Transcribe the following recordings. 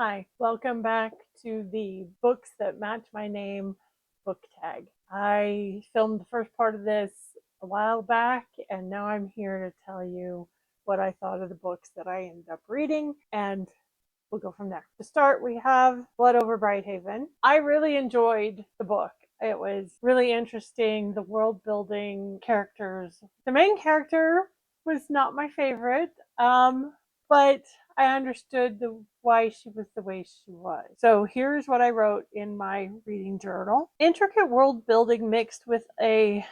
Hi, welcome back to the Books That Match My Name book tag. I filmed the first part of this a while back, and now I'm here to tell you what I thought of the books that I ended up reading, and we'll go from there. To start, we have Blood Over Brighthaven. I really enjoyed the book. It was really interesting, the world building, characters. The main character was not my favorite, but I understood why she was the way she was. So here's what I wrote in my reading journal. Intricate world building mixed with a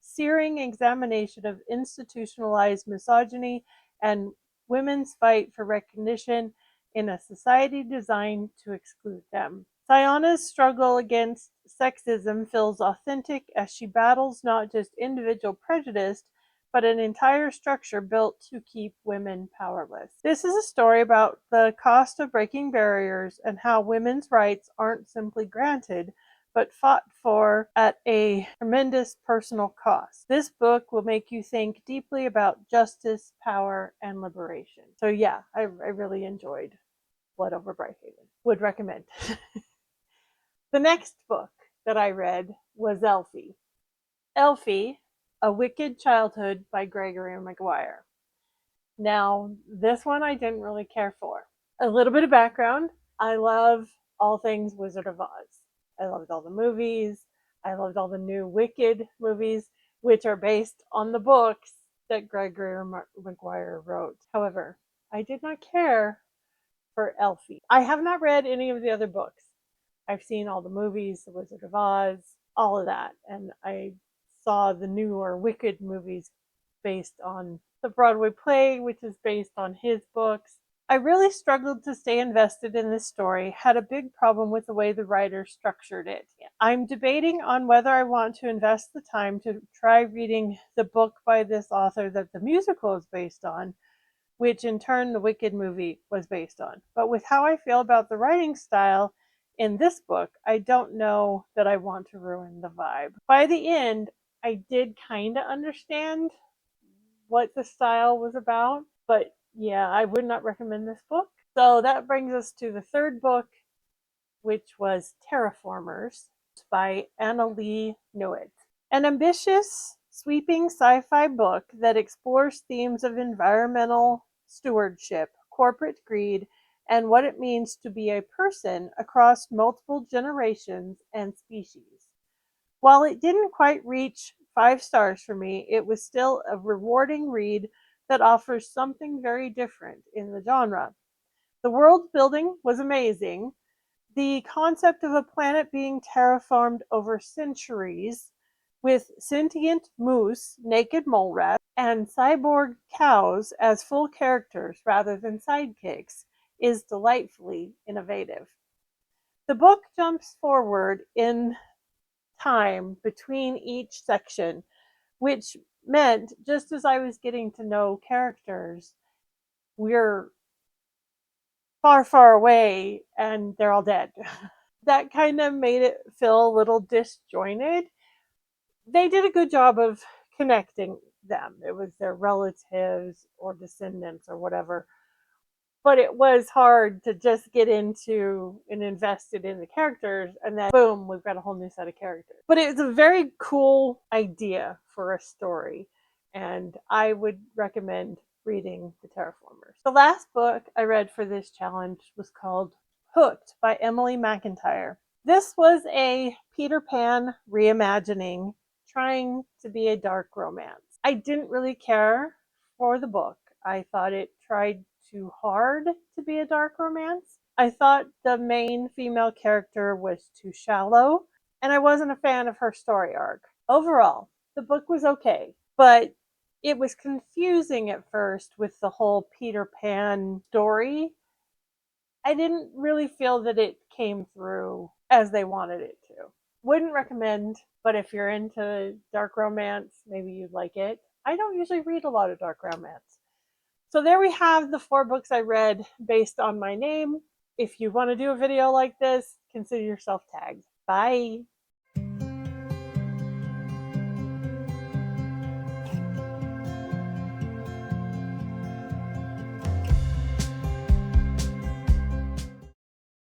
searing examination of institutionalized misogyny and women's fight for recognition in a society designed to exclude them. Sayana's struggle against sexism feels authentic as she battles not just individual prejudice, but an entire structure built to keep women powerless. This is a story about the cost of breaking barriers and how women's rights aren't simply granted, but fought for at a tremendous personal cost. This book will make you think deeply about justice, power, and liberation. So yeah, I really enjoyed Blood Over Brighthaven. Would recommend. The next book that I read was Elfie. Elfie, A Wicked Childhood by Gregory Maguire. Now, this one I didn't really care for. A little bit of background. I love all things Wizard of Oz. I loved all the movies. I loved all the new Wicked movies, which are based on the books that Gregory Maguire wrote. However, I did not care for Elfie. I have not read any of the other books. I've seen all the movies, The Wizard of Oz, all of that, and I saw the newer Wicked movies based on the Broadway play, which is based on his books. I really struggled to stay invested in this story, had a big problem with the way the writer structured it. I'm debating on whether I want to invest the time to try reading the book by this author that the musical is based on, which in turn the Wicked movie was based on. But with how I feel about the writing style in this book, I don't know that I want to ruin the vibe. By the end, I did kind of understand what the style was about, but yeah, I would not recommend this book. So that brings us to the third book, which was Terraformers by Annalee Newit. An ambitious, sweeping sci fi book that explores themes of environmental stewardship, corporate greed, and what it means to be a person across multiple generations and species. While it didn't quite reach 5 stars for me, it was still a rewarding read that offers something very different in the genre. The world building was amazing. The concept of a planet being terraformed over centuries with sentient moose, naked mole rats, and cyborg cows as full characters rather than sidekicks is delightfully innovative. The book jumps forward in time between each section, which meant just as I was getting to know characters, we're far, far away and they're all dead. That kind of made it feel a little disjointed. They did a good job of connecting them. It was their relatives or descendants or whatever. But it was hard to just get into and invested in the characters and then boom, we've got a whole new set of characters. But it was a very cool idea for a story, and I would recommend reading The Terraformers. The last book I read for this challenge was called Hooked by Emily McIntyre. This was a Peter Pan reimagining, trying to be a dark romance. I didn't really care for the book. I thought it tried too hard to be a dark romance. I thought the main female character was too shallow, and I wasn't a fan of her story arc. Overall, the book was okay, but it was confusing at first with the whole Peter Pan story. I didn't really feel that it came through as they wanted it to. Wouldn't recommend, but if you're into dark romance, maybe you'd like it. I don't usually read a lot of dark romance. So there we have the 4 books I read based on my name. If you want to do a video like this, consider yourself tagged. Bye.